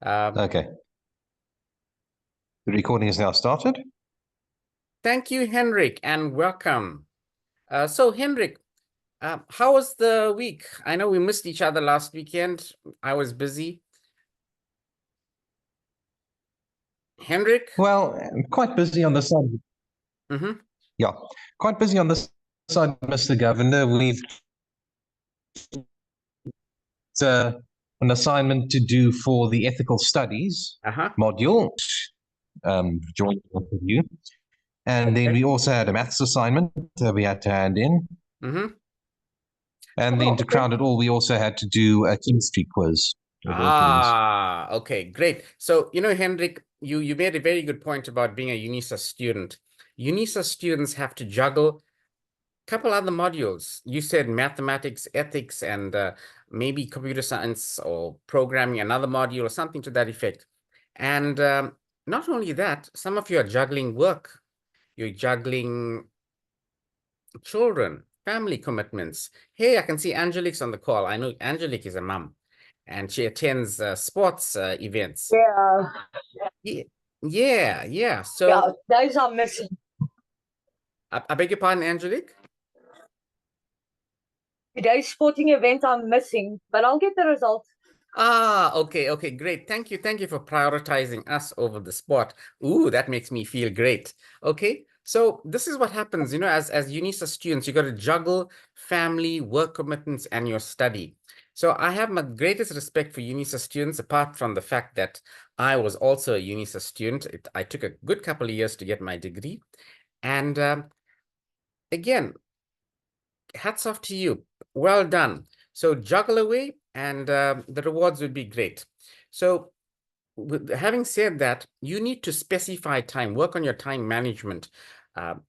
Okay. The recording is now started. Thank you, Henrik, and welcome. So, Henrik, how was the week? I know we missed each other last weekend. I was busy. Henrik? Well, I'm quite busy on the side. Yeah, quite busy on this side, Mr. Governor. We've an assignment to do for the ethical studies module, joint with you. And then we also had a maths assignment that we had to hand in. And then to crown it all, we also had to do a chemistry quiz. Okay, great. So, you know, Henrik, you made a very good point about being a UNISA student. UNISA students have to juggle a couple other modules. You said mathematics, ethics, and maybe computer science or programming, another module or something to that effect. And not only that, some of you are juggling work. You're juggling children, family commitments. Hey, I can see Angelique's on the call. I know Angelique is a mom and she attends sports events. Yeah. So yeah, those are missing. I beg your pardon, Angelique? Today's sporting event I'm missing, but I'll get the result. Okay, great. Thank you for prioritizing us over the sport. Ooh, that makes me feel great. Okay, so this is what happens, you know, as UNISA students, you got to juggle family, work commitments, and your study. So I have my greatest respect for UNISA students, apart from the fact that I was also a UNISA student. I took a good couple of years to get my degree. And again, hats off to you. Well done. So juggle away and the rewards would be great. So having said that, you need to specify time, work on your time management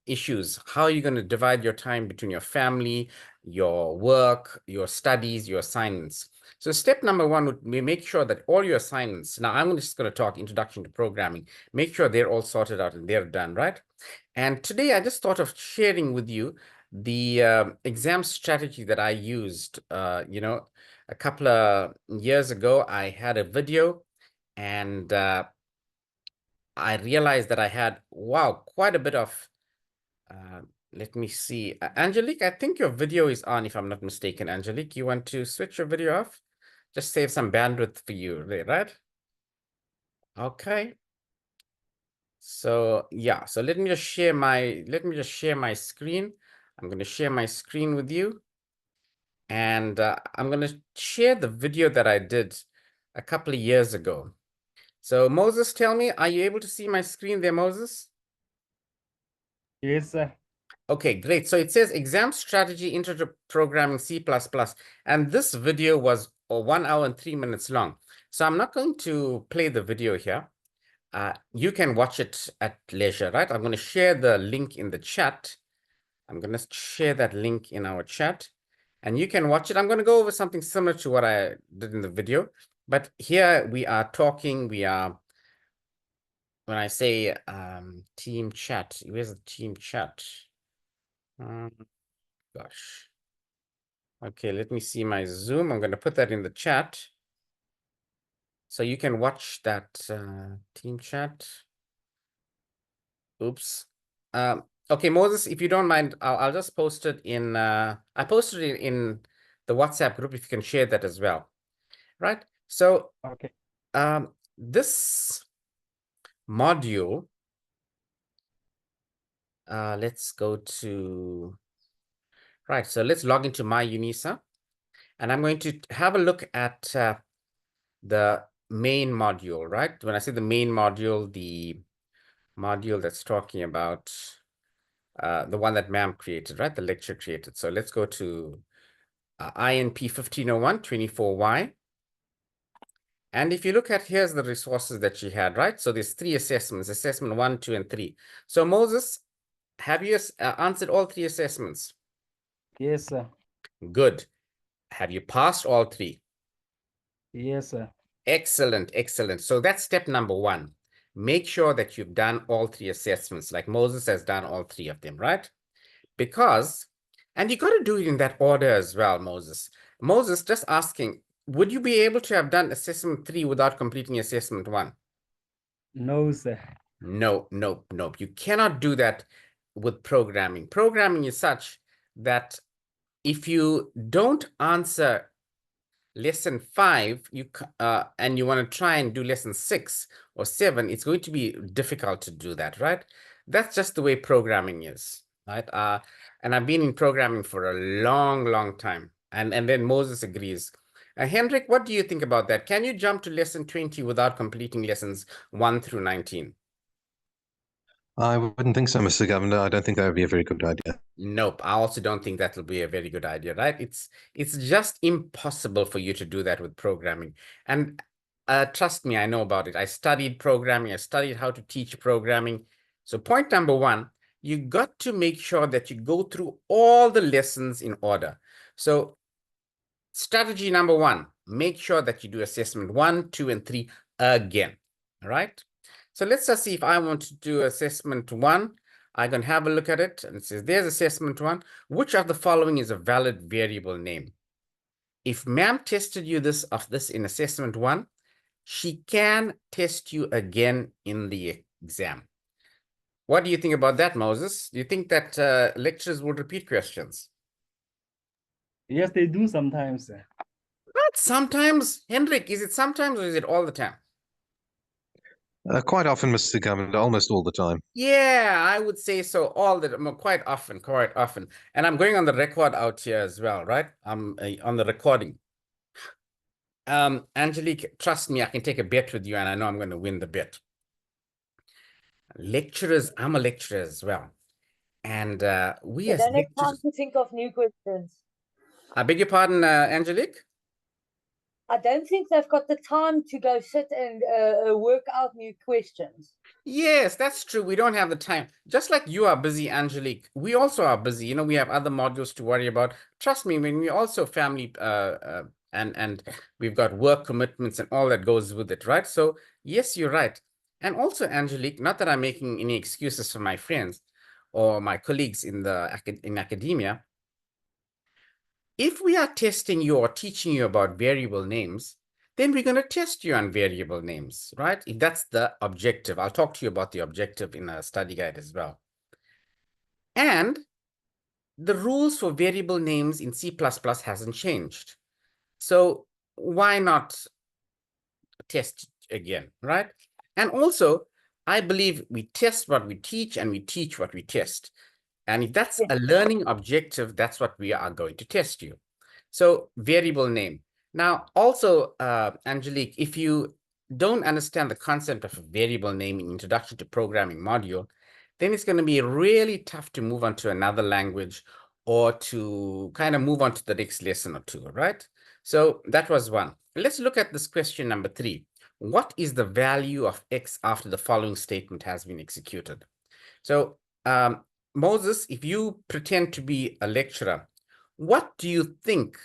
issues. How are you going to divide your time between your family, your work, your studies, your assignments? So step number one would be make sure that all your assignments, now I'm just going to talk introduction to programming, make sure they're all sorted out and they're done, right? And today I just thought of sharing with you the exam strategy that I used. You know, a couple of years ago, I had a video and I realized that I had, wow, quite a bit of, let me see. Angelique, I think your video is on, if I'm not mistaken. Angelique, you want to switch your video off? Just save some bandwidth for you, right? Okay. So yeah, so let me just share my screen. I'm going to share my screen with you. And I'm going to share the video that I did a couple of years ago. So Moses, tell me, are you able to see my screen there, Moses? Yes, sir. Okay, great. So it says exam strategy, intro to programming C++. And this video was 1 hour and 3 minutes long. So I'm not going to play the video here. You can watch it at leisure, right? I'm going to share the link in the chat. I'm going to share that link in our chat. And you can watch it. I'm going to go over something similar to what I did in the video. But here we are talking, when I say team chat, where's the team chat? Gosh. Okay, let me see my Zoom. I'm going to put that in the chat. So you can watch that team chat. Oops. Okay, Moses, if you don't mind, I'll just post it in, I posted it in the WhatsApp group, if you can share that as well. Right? So Okay. This module, let's go to, right, so let's log into my UNISA. And I'm going to have a look at the main module, right? When I say the main module, the module that's talking about the one that ma'am created, right? The lecture created. So let's go to INP 1501 24Y. And if you look at, here's the resources that she had, right? So there's 3 assessments, assessment 1, 2, and 3. So Moses, have you answered all 3 assessments? Yes, sir. Good. Have you passed all 3? Yes, sir. Excellent, excellent. So that's step number 1. Make sure that you've done all 3 assessments, like Moses has done all 3 of them, right? Because, and you got to do it in that order as well, Moses. Moses, just asking, would you be able to have done assessment 3 without completing assessment 1? No, sir. No, no, no. You cannot do that with programming. Programming is such that if you don't answer lesson 5, and you want to try and do lesson 6 or 7, it's going to be difficult to do that, right? That's just the way programming is, right? And I've been in programming for a long, long time. And then Moses agrees. Hendrik, what do you think about that? Can you jump to lesson 20 without completing lessons 1 through 19? I wouldn't think so, Mr. Governor. I don't think that would be a very good idea. Nope, I also don't think that will be a very good idea, right? It's just impossible for you to do that with programming. And trust me, I know about it. I studied programming. I studied how to teach programming. So point number 1, you got to make sure that you go through all the lessons in order. So strategy number 1, make sure that you do assessment 1, 2, and 3 again, all right? So let's just see if I want to do assessment 1. I can have a look at it, and it says, there's assessment 1. Which of the following is a valid variable name? If ma'am tested you this in assessment 1, she can test you again in the exam. What do you think about that, Moses? Do you think that lecturers will repeat questions? Yes, they do sometimes, sir. Not sometimes. Hendrik, is it sometimes or is it all the time? Quite often, Mr. Governor, almost all the time. Yeah, I would say so. Quite often. And I'm going on the record out here as well, right? I'm on the recording. Angelique, trust me, I can take a bet with you, and I know I'm going to win the bet. Lecturers, I'm a lecturer as well, and we as don't have lecturers. time to think of new questions. I beg your pardon, Angelique. I don't think they've got the time to go sit and work out new questions. Yes, that's true. We don't have the time. Just like you are busy, Angelique, we also are busy. You know, we have other modules to worry about. Trust me, when we also family and we've got work commitments and all that goes with it, right? So yes, you're right. And also, Angelique, not that I'm making any excuses for my friends or my colleagues in academia. If we are testing you or teaching you about variable names, then we're going to test you on variable names, right? If that's the objective. I'll talk to you about the objective in a study guide as well. And the rules for variable names in C++ hasn't changed. So why not test again, right? And also, I believe we test what we teach and we teach what we test. And if that's a learning objective, that's what we are going to test you. So variable name. Now, also, Angelique, if you don't understand the concept of a variable name in Introduction to Programming module, then it's going to be really tough to move on to another language or to kind of move on to the next lesson or two, right? So that was 1. Let's look at this question number 3. What is the value of X after the following statement has been executed? So, Moses, if you pretend to be a lecturer, what do you think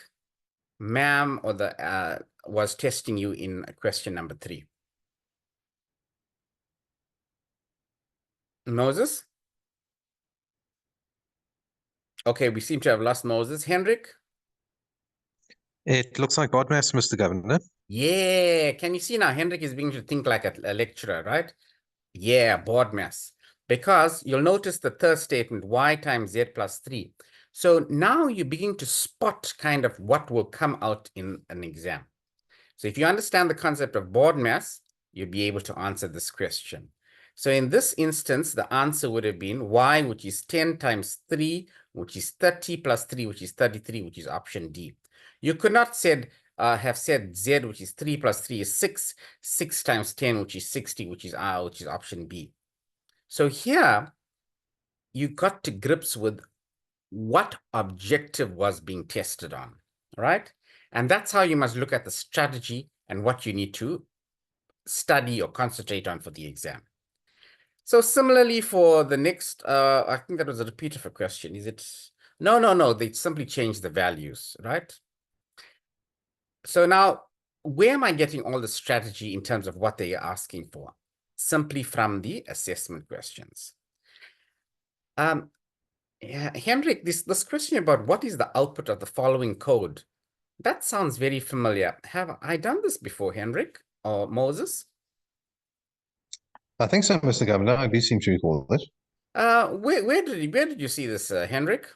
ma'am or the was testing you in question number 3? Moses? Okay, we seem to have lost Moses. Hendrik? It looks like BODMAS, Mr. Governor. Yeah, can you see now Hendrik is beginning to think like a lecturer, right? Yeah, BODMAS. Because you'll notice the third statement, y times z plus 3. So now you begin to spot kind of what will come out in an exam. So if you understand the concept of BODMAS, you'll be able to answer this question. So in this instance, the answer would have been y, which is 10 times 3, which is 30 plus 3, which is 33, which is option D. You could not have said z, which is 3 plus 3 is 6, 6 times 10, which is 60, which is option B. So here, you got to grips with what objective was being tested on, right? And that's how you must look at the strategy and what you need to study or concentrate on for the exam. So similarly for the next, I think that was a repeat of a question. Is it? No, they simply changed the values, right? So now, where am I getting all the strategy in terms of what they are asking for? Simply from the assessment questions. Yeah, Hendrik, this question about what is the output of the following code That sounds very familiar. Have I done this before, Henrik or Moses? I think so, Mr. Governor. I do seem to recall this. Where did you see this, Henrik?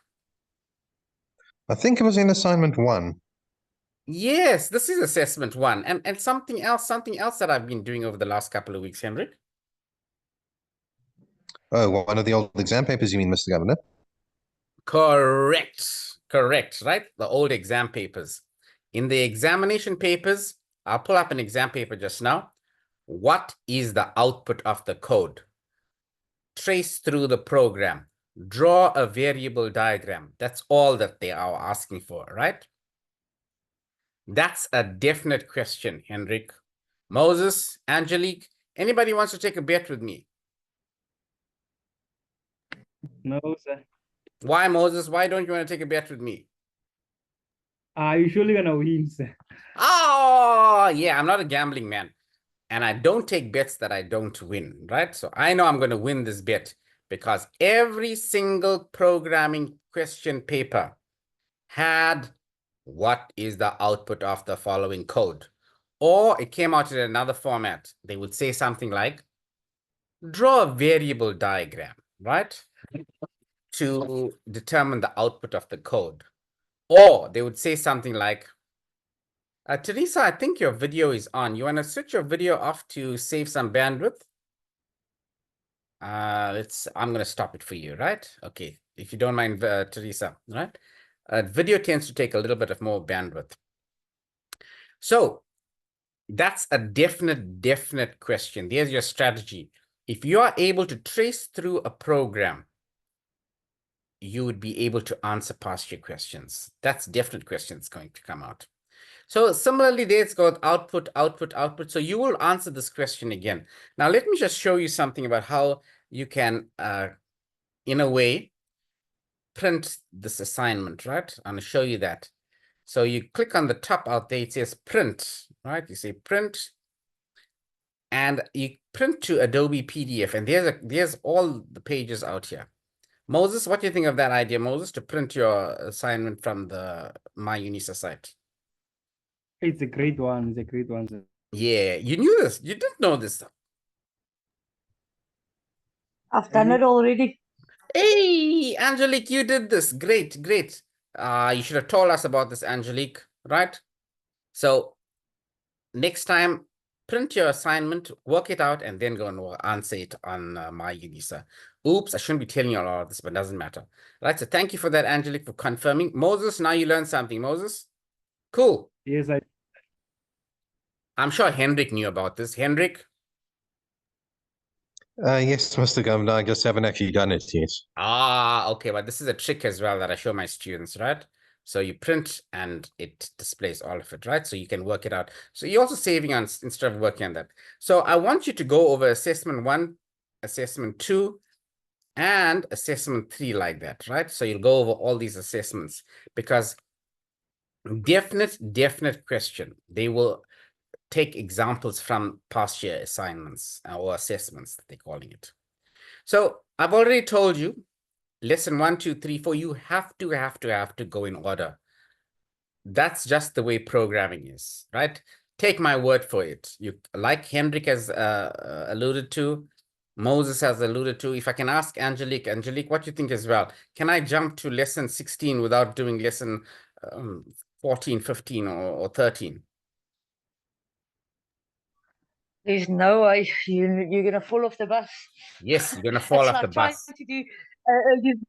I think it was in assignment 1. Yes, this is assessment 1, and something else that I've been doing over the last couple of weeks, Henrik. Oh, one of the old exam papers, you mean, Mr. Governor? Correct, right? The old exam papers. In the examination papers, I'll pull up an exam paper just now. What is the output of the code? Trace through the program. Draw a variable diagram. That's all that they are asking for, right? That's a definite question, Henrik. Moses, Angelique, anybody wants to take a bet with me? No, sir. Why, Moses? Why don't you want to take a bet with me? I usually gonna win, sir. Oh, yeah, I'm not a gambling man. And I don't take bets that I don't win, right? So I know I'm going to win this bet because every single programming question paper had what is the output of the following code? Or it came out in another format. They would say something like, draw a variable diagram, right? To determine the output of the code. Or they would say something like, Teresa, I think your video is on. You want to switch your video off to save some bandwidth? I'm going to stop it for you, right? Okay, if you don't mind, Teresa, right? Video tends to take a little bit of more bandwidth. So that's a definite question. There's your strategy. If you are able to trace through a program, you would be able to answer past year questions. That's definite questions going to come out. So similarly, there's got output. So you will answer this question again. Now, let me just show you something about how you can, in a way, print this assignment, right? I'm going to show you that. So you click on the top out there, it says print, right? You say print, and you print to Adobe PDF, and there's all the pages out here. Moses, what do you think of that idea, Moses, to print your assignment from the My UNISA site? It's a great one. It's a great one, sir. Yeah, you knew this. You didn't know this. I've done it already. Hey, Angelique, you did this. Great. You should have told us about this, Angelique, right? So next time, print your assignment, work it out, and then go and answer it on My UNISA. Oops, I shouldn't be telling you all of this, but it doesn't matter. Right, so thank you for that, Angelique, for confirming. Moses, now you learned something. Moses? Cool. Yes, I'm sure Hendrik knew about this. Hendrik? Yes, Mr. Governor, I just haven't actually done it yet. Ah, okay, but this is a trick as well that I show my students, right? So you print and it displays all of it, right? So you can work it out. So you're also saving on instead of working on that. So I want you to go over assessment 1, assessment 2, and assessment 3 like that, right? So you'll go over all these assessments because definite question. They will take examples from past year assignments or assessments that they're calling it. So I've already told you, lesson 1, 2, 3, 4, you have to go in order. That's just the way programming is, right? Take my word for it. You, like Hendrik has alluded to, Moses has alluded to. If I can ask Angelique, what do you think as well? Can I jump to lesson 16 without doing lesson 14, 15, or 13? There's no way you're gonna fall off the bus. Yes, you're gonna fall off the bus. Trying to do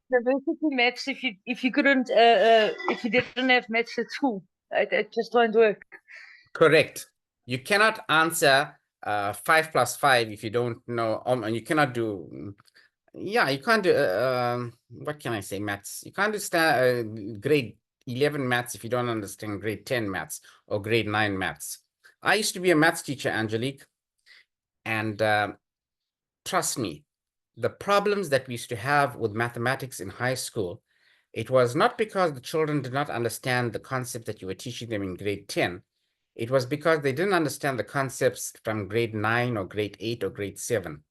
university maths if you couldn't if you didn't have maths at school. It just won't work. Correct. You cannot answer 5 plus 5 if you don't know. And you cannot do. Yeah, you can't do. What can I say? Maths. You can't do grade 11 maths if you don't understand grade 10 maths or grade 9 maths. I used to be a maths teacher, Angelique, and trust me, the problems that we used to have with mathematics in high school, it was not because the children did not understand the concept that you were teaching them in grade 10. It was because they didn't understand the concepts from grade 9 or grade 8 or grade 7.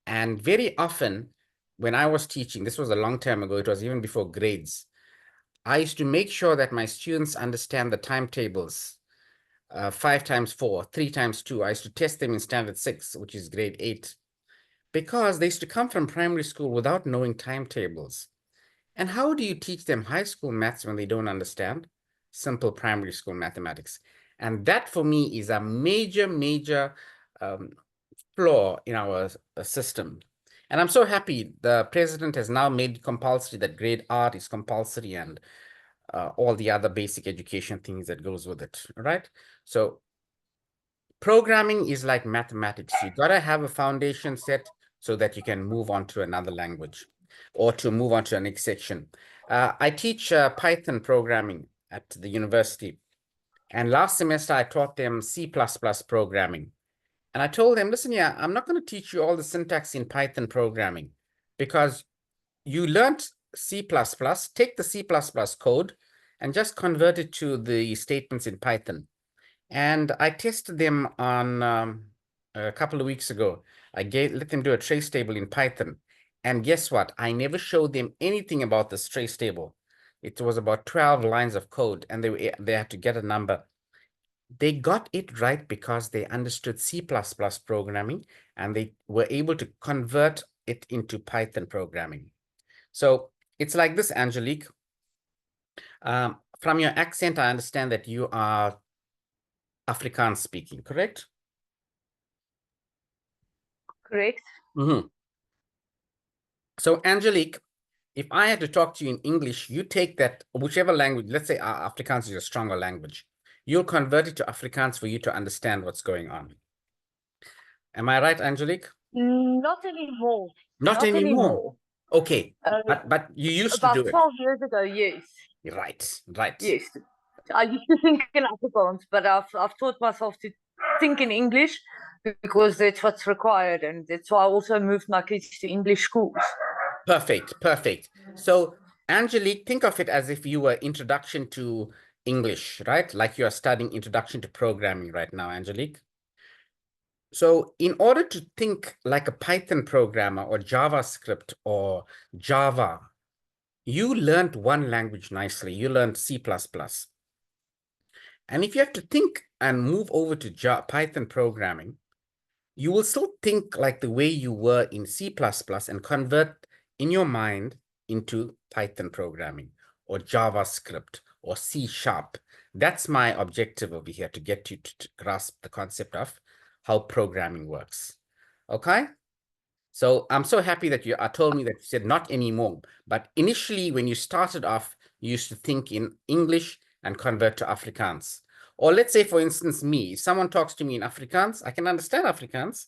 And very often, when I was teaching, this was a long time ago, it was even before grades, I used to make sure that my students understand the timetables. 5 times 4, 3 times 2. I used to test them in standard 6, which is grade 8, because they used to come from primary school without knowing timetables. And how do you teach them high school maths when they don't understand simple primary school mathematics? And that for me is a major, major flaw in our system. And I'm so happy the president has now made compulsory that grade art is compulsory, and all the other basic education things that goes with it, right? So programming is like mathematics. You got to have a foundation set so that you can move on to another language or to move on to the next section. I teach Python programming at the university. And last semester, I taught them C++ programming. And I told them, listen, yeah, I'm not going to teach you all the syntax in Python programming because you learned C++, take the C++ code and just convert it to the statements in Python. And I tested them on a couple of weeks ago. I let them do a trace table in Python. And guess what? I never showed them anything about this trace table. It was about 12 lines of code, and they had to get a number. They got it right because they understood C++ programming, and they were able to convert it into Python programming. So it's like this, Angelique. From your accent, I understand that you are Afrikaans speaking, correct? Correct. Mm-hmm. So, Angelique, if I had to talk to you in English, you take that, whichever language, let's say Afrikaans is your stronger language, you'll convert it to Afrikaans for you to understand what's going on. Am I right, Angelique? Not anymore. Not anymore. Okay, but you used to do it. About 12 years ago, yes. Right. Yes. I used to think in Afrikaans, but I've taught myself to think in English because that's what's required, and that's why I also moved my kids to English schools. Perfect. So, Angelique, think of it as if you were introduction to English, right? Like you are studying introduction to programming right now, Angelique. So in order to think like a Python programmer or JavaScript or Java, you learned one language nicely. You learned C++. And if you have to think and move over to Python programming, you will still think like the way you were in C++ and convert in your mind into Python programming or JavaScript or C#. That's my objective over here, to get you to grasp the concept of how programming works. Okay? So I'm so happy that you told me that you said not anymore. But initially, when you started off, you used to think in English and convert to Afrikaans. Or let's say, for instance, me, if someone talks to me in Afrikaans, I can understand Afrikaans,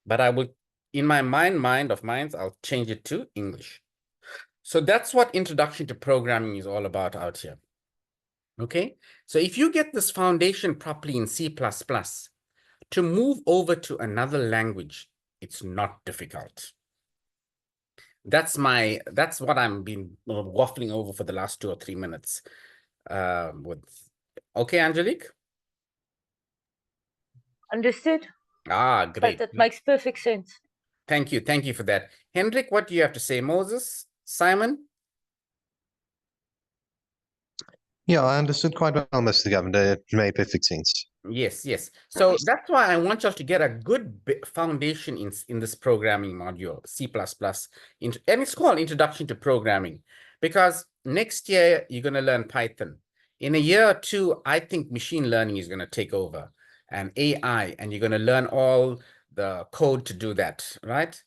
but I will, in my mind of minds, I'll change it to English. So that's what introduction to programming is all about out here. Okay, so if you get this foundation properly in C++, to move over to another language, it's not difficult. That's what I'm been waffling over for the last 2 or 3 minutes. Okay, Angelique? Understood? Great. That makes perfect sense. Thank you for that. Hendrik, what do you have to say? Moses? Simon? Yeah, I understood quite well, Mr. Governor. It made perfect sense. Yes. So that's why I want you to get a good foundation in this programming module, C++. And it's called Introduction to Programming, because next year you're going to learn Python. In a year or two, I think machine learning is going to take over, and AI, and you're going to learn all the code to do that, right?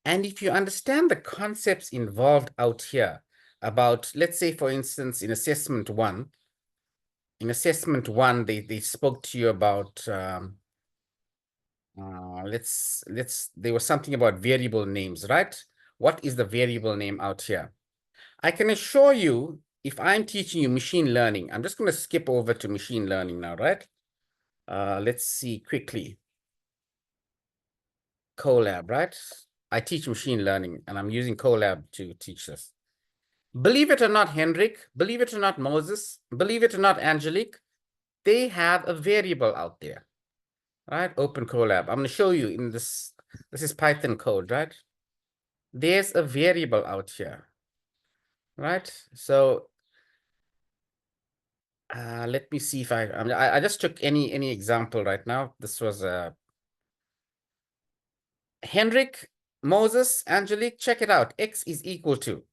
And if you understand the concepts involved out here about, let's say, for instance, in assessment one, they spoke to you about there was something about variable names, right? What is the variable name out here? I can assure you, if I'm teaching you machine learning, I'm just going to skip over to machine learning now, right? Let's see quickly. Colab, right? I teach machine learning, and I'm using Colab to teach this. Believe it or not, Hendrik, believe it or not, Moses, believe it or not, Angelique, they have a variable out there, right? Open Colab. I'm going to show you in this. This is Python code, right? There's a variable out here, right? So Let me see if I just took any example right now. This was Henrik, Moses, Angelique, check it out. X is equal to.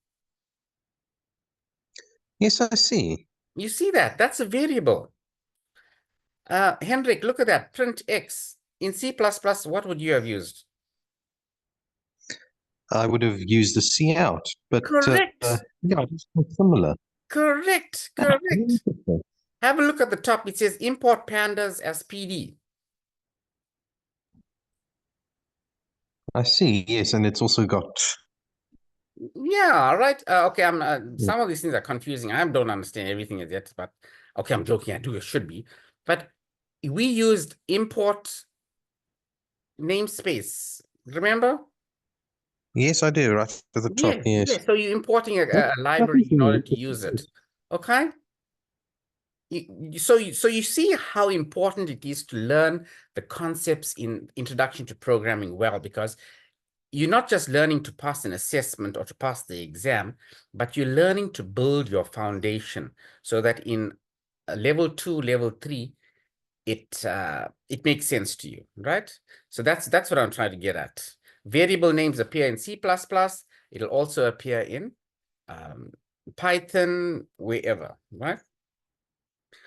Yes, I see. You see that? That's a variable. Henrik, look at that. Print X. In C++, what would you have used? I would have used the C out, but Correct. yeah, it's quite similar. Correct. Have a look at the top. It says import pandas as PD. I see. Yes, and it's also got. Yeah, right. Okay, some of these things are confusing. I don't understand everything as yet, but okay, I'm joking. It should be. But we used import namespace. Remember? Yes, I do. Right at the top. Yes. So you're importing a library in order to use it. Okay. So you see how important it is to learn the concepts in Introduction to Programming well, because you're not just learning to pass an assessment or to pass the exam, but you're learning to build your foundation so that in level 2, level 3, it makes sense to you, right? So that's what I'm trying to get at. Variable names appear in C++. It'll also appear in Python, wherever, right?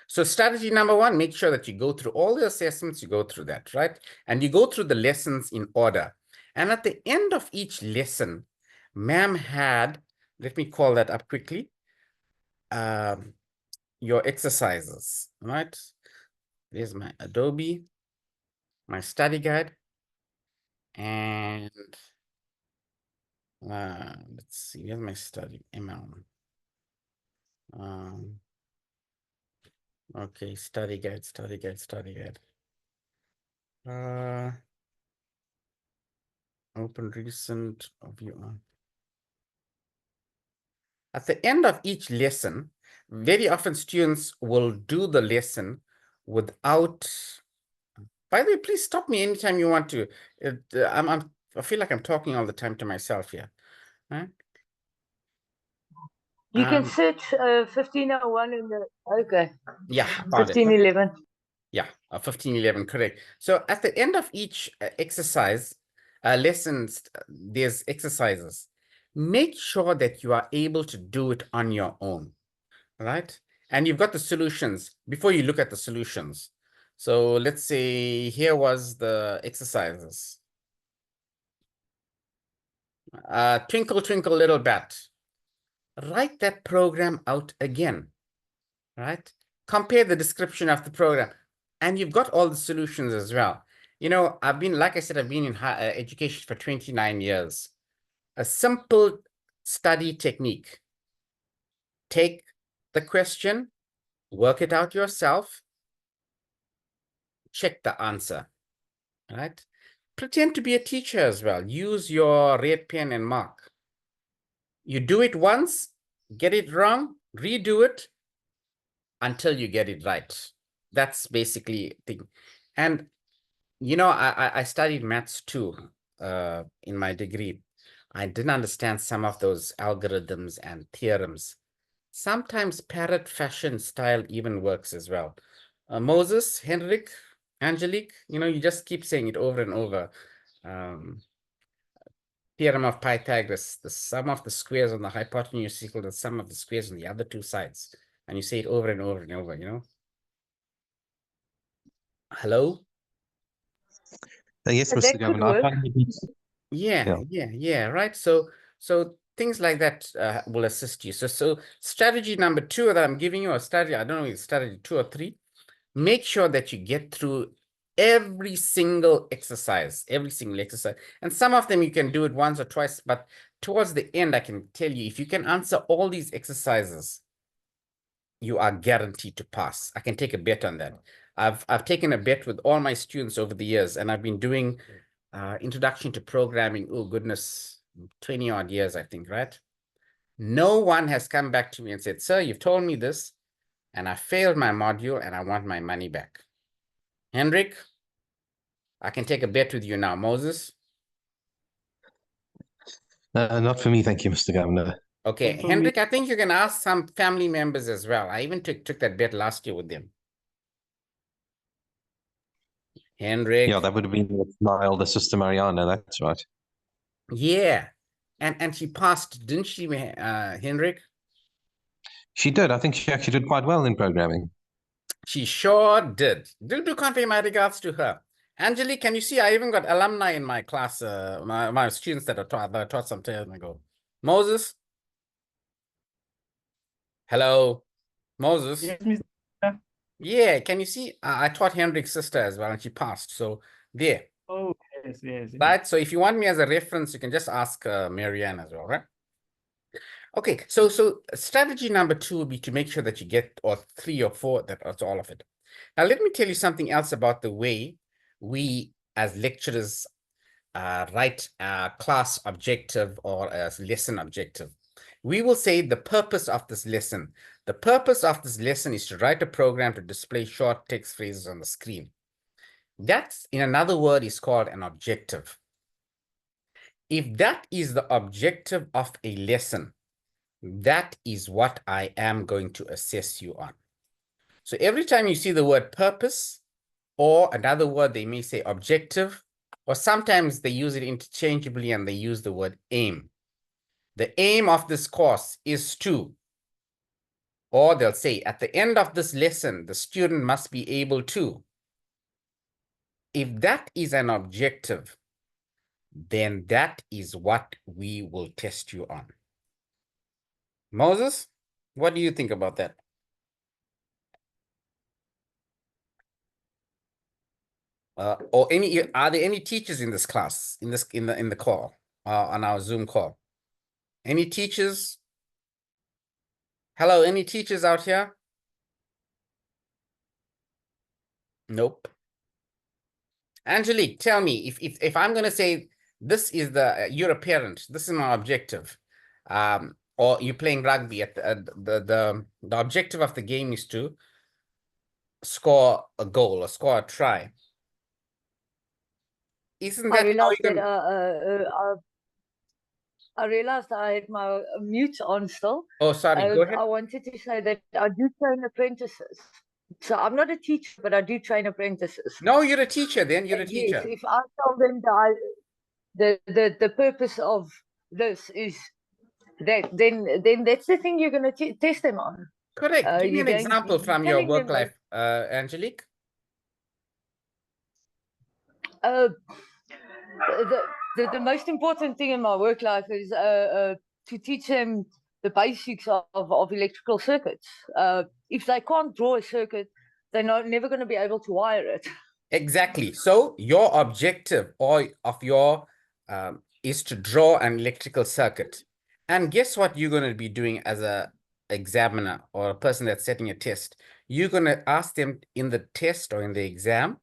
So strategy number 1, make sure that you go through all the assessments, you go through that, right? And you go through the lessons in order. And at the end of each lesson, ma'am had, let me call that up quickly, your exercises, right? There's my Adobe, my study guide, and let's see, here's my study, ML. Okay, study guide. Open recent view. At the end of each lesson, very often students will do the lesson without. By the way, please stop me anytime you want to. I feel like I'm talking all the time to myself here. Right? You can search 1501 in the, okay. Yeah, 1511. Yeah, 1511, correct. So at the end of each exercise, lessons, there's exercises. Make sure that you are able to do it on your own, right? And you've got the solutions before you look at the solutions. So let's say here was the exercises. Twinkle, twinkle, little bat. Write that program out again, right? Compare the description of the program, and you've got all the solutions as well. You know, like I said, I've been in higher education for 29 years. A simple study technique. Take the question, work it out yourself, check the answer, right? Pretend to be a teacher as well. Use your red pen and mark. You do it once, get it wrong, redo it until you get it right. That's basically the thing. And, you know, I studied maths too in my degree. I didn't understand some of those algorithms and theorems. Sometimes parrot fashion style even works as well. Moses, Henrik, Angelique, you know, you just keep saying it over and over. Theorem of Pythagoras, the sum of the squares on the hypotenuse is equal to the sum of the squares on the other two sides. And you say it over and over and over, you know? Hello? Yes, But Mr. that could Governor. work. Yeah, right. So things like that will assist you. So strategy number 2 that I'm giving you, or strategy, I don't know if it's strategy 2 or 3, make sure that you get through every single exercise. And some of them you can do it once or twice, but towards the end, I can tell you, if you can answer all these exercises, you are guaranteed to pass. I can take a bet on that. I've taken a bet with all my students over the years, and I've been doing Introduction to Programming, oh goodness, 20 odd years, I think, right? No one has come back to me and said, sir, you've told me this, and I failed my module, and I want my money back. Hendrik, I can take a bet with you now. Moses? Not for me, thank you, Mr. Governor. Okay, Also Hendrik, I think you can ask some family members as well. I even took that bet last year with them. Hendrik. Yeah, that would have been my older sister Mariana. That's right. Yeah. And she passed, didn't she, Hendrik? She did. I think she actually did quite well in programming. She sure did. Do convey my regards to her. Angelique, can you see I even got alumni in my class, my students that I taught some time ago. Moses? Hello? Moses? yes, Mr. Yeah, can you see? I taught Hendrik's sister as well, and she passed. So there. Oh, yes, yes. Right? So if you want me as a reference, you can just ask Marianne as well, right? Okay, so strategy number 2 would be to make sure that you get, or 3 or 4, that's all of it. Now, let me tell you something else about the way we as lecturers write a class objective or a lesson objective. We will say the purpose of this lesson. The purpose of this lesson is to write a program to display short text phrases on the screen. That's, in another word, is called an objective. If that is the objective of a lesson, that is what I am going to assess you on. So every time you see the word purpose, or another word, they may say objective, or sometimes they use it interchangeably and they use the word aim. The aim of this course is to, or they'll say at the end of this lesson, the student must be able to. If that is an objective, then that is what we will test you on. Moses, what do you think about that? Or are there any teachers in this class, in the call, on our Zoom call? Any teachers? Hello, any teachers out here? Nope. Angelique, tell me, if I'm going to say this is you're a parent, this is my objective, or you're playing rugby, the objective of the game is to score a goal or score a try. Isn't that I realized how that I realized I had my mute on still. Oh, sorry, go ahead. I wanted to say that I do train apprentices. So I'm not a teacher, but I do train apprentices. No, you're a teacher then, you're a teacher. Yes, if I tell them that the purpose of this is that, then that's the thing you're going to test them on. Correct. Give me an example from your work life, Angelique. The most important thing in my work life is to teach them the basics of electrical circuits. If they can't draw a circuit, they're never going to be able to wire it. Exactly. So your objective of your is to draw an electrical circuit. And guess what you're going to be doing as a examiner or a person that's setting a test? You're going to ask them in the test or in the exam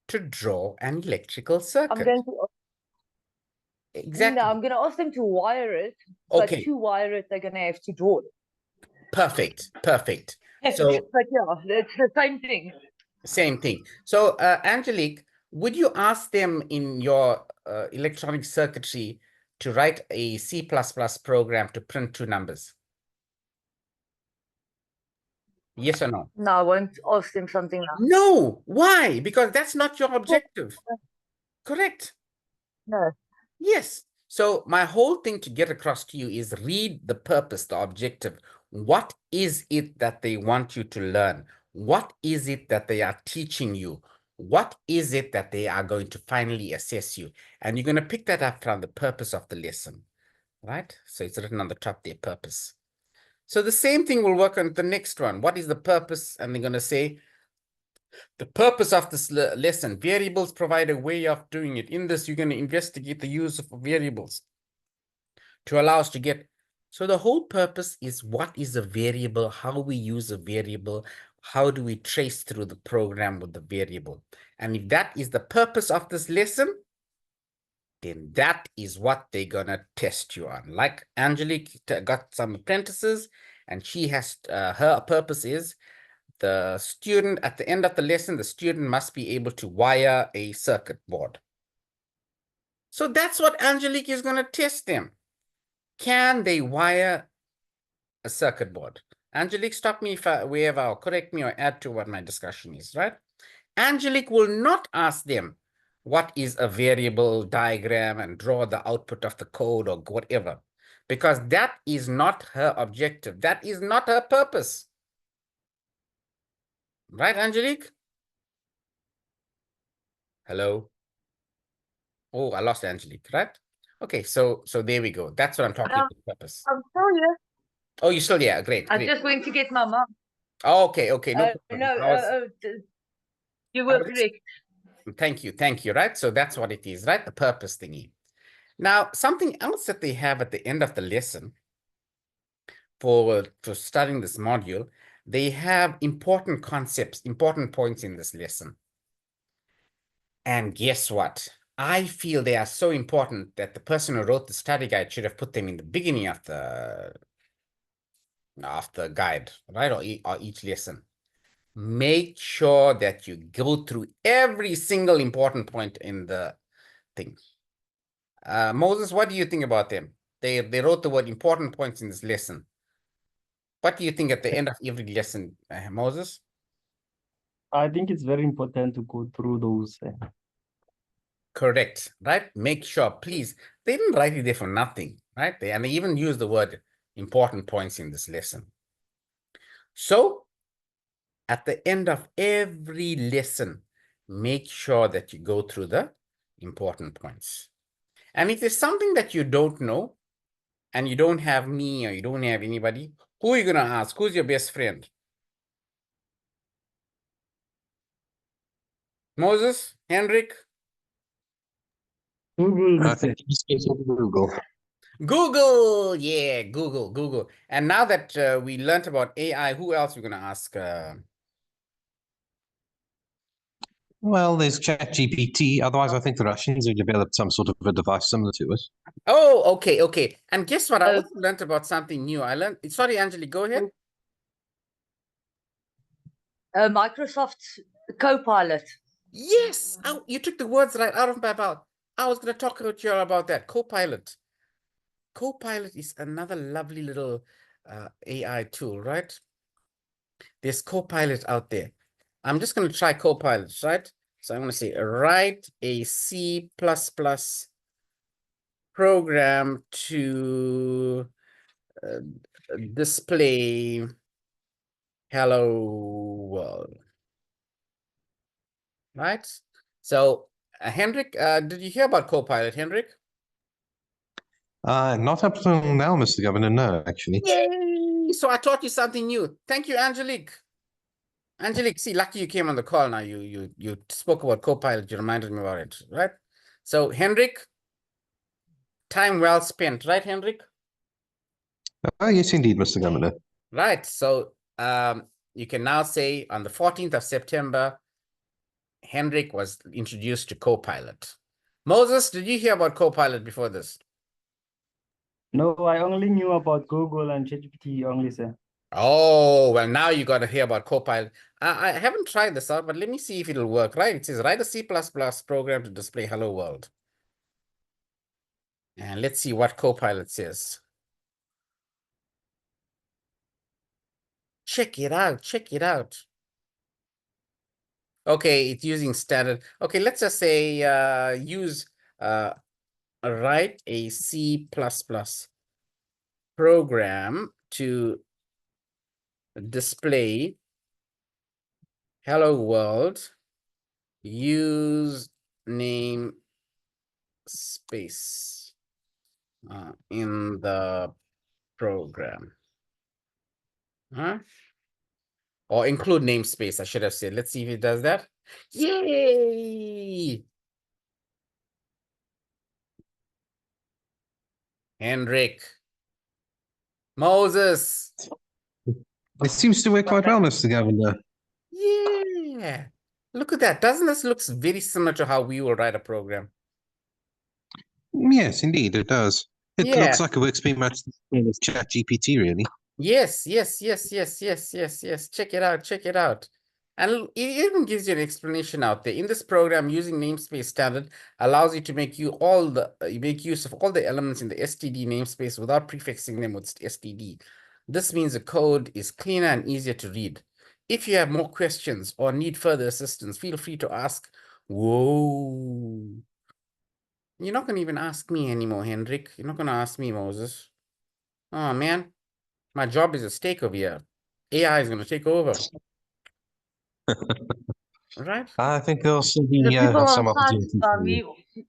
to draw an electrical circuit. Exactly. No, I'm going to ask them to wire it, but to wire it, they're going to have to draw it. Perfect. Perfect. So, but yeah, it's the same thing. Same thing. So, Angelique, would you ask them in your electronic circuitry to write a C++ program to print 2 numbers? Yes or no? No, I won't ask them something like that. No. Why? Because that's not your objective. Correct. No. Yes. So my whole thing to get across to you is read the purpose, the objective. What is it that they want you to learn? What is it that they are teaching you? What is it that they are going to finally assess you? And you're going to pick that up from the purpose of the lesson, right? So it's written on the top there, purpose. So the same thing will work on the next one. What is the purpose? And they're going to say, the purpose of this lesson, variables provide a way of doing it. In this, you're going to investigate the use of variables to allow us to get. So the whole purpose is what is a variable, how we use a variable, how do we trace through the program with the variable. And if that is the purpose of this lesson, then that is what they're going to test you on. Like Angelique got some apprentices, and she has, her purpose is, the student, at the end of the lesson, the student must be able to wire a circuit board. So that's what Angelique is going to test them. Can they wire a circuit board? Angelique, stop me if or correct me or add to what my discussion is, right? Angelique will not ask them what is a variable diagram and draw the output of the code or whatever, because that is not her objective. That is not her purpose. Right, Angelique? Hello? Oh, I lost Angelique, right? Okay, so there we go. That's what I'm talking about, purpose. I'm sorry. Oh, you're still there. Great, I great. just went to get my mom. Oh, okay, okay, no problem. No, you were correct. Thank you, right? So that's what it is, right? The purpose thingy. Now, something else that they have at the end of the lesson for studying this module, they have important concepts, important points in this lesson. And guess what? I feel they are so important that the person who wrote the study guide should have put them in the beginning of the guide, right? Or each lesson. Make sure that you go through every single important point in the thing. Moses, what do you think about them? They wrote the word important points in this lesson. What do you think at the end of every lesson, Moses? I think it's very important to go through those. Correct, right? Make sure, please. They didn't write it there for nothing, right? And they even use the word important points in this lesson. So, at the end of every lesson, make sure that you go through the important points. And if there's something that you don't know, and you don't have me or you don't have anybody, who are you going to ask? Who's your best friend? Moses? Hendrik? Google. I think you just go to Google. Google! Yeah, Google. And now that we learned about AI, who else are we going to ask? Well, there's ChatGPT. Otherwise, I think the Russians have developed some sort of a device similar to it. Oh, okay. And guess what? I also learned about something new. Sorry, Angelique, go ahead. Microsoft's Copilot. Yes. Oh, you took the words right out of my mouth. I was going to talk to you about that. Copilot. Copilot is another lovely little AI tool, right? There's Copilot out there. I'm just going to try Copilot, right? So I'm going to say, write a C++ program to display hello world. Right? So, Hendrik, did you hear about Copilot, Hendrik? Not up till now, Mr. Governor, no, actually. Yay! So I taught you something new. Thank you, Angelique. Angelique, see, lucky you came on the call now. You spoke about Copilot. You reminded me about it, right? So, Hendrik, time well spent, right, Hendrik? Yes, indeed, Mr. Governor. Right. So, you can now say on the 14th of September, Hendrik was introduced to Copilot. Moses, did you hear about Copilot before this? No, I only knew about Google and ChatGPT only, sir. Oh, well, now you got to hear about Copilot. I haven't tried this out, but let me see if it'll work, right? It says, write a C++ program to display hello world. And let's see what Copilot says. Check it out. Okay, it's using standard. Okay, let's just say write a C++ program to display hello world, use name space in the program. Or include namespace, I should have said. Let's see if it does that. Yay! Hendrik. Moses. It seems to work quite well, Mr. Governor. Yeah. Look at that. Doesn't this look very similar to how we will write a program? Yes, indeed, it does. It Yeah. looks like it works pretty much the same as ChatGPT, really. Yes. Check it out. And it even gives you an explanation out there. In this program, using namespace standard allows you to make use of all the elements in the std namespace without prefixing them with std. This means the code is cleaner and easier to read. If you have more questions or need further assistance, feel free to ask. Whoa. You're not going to even ask me anymore, Hendrik. You're not going to ask me, Moses. Oh, man. My job is at stake over here. AI is going to take over. Right? I think there'll still be The people on some site opportunities. by for you. me.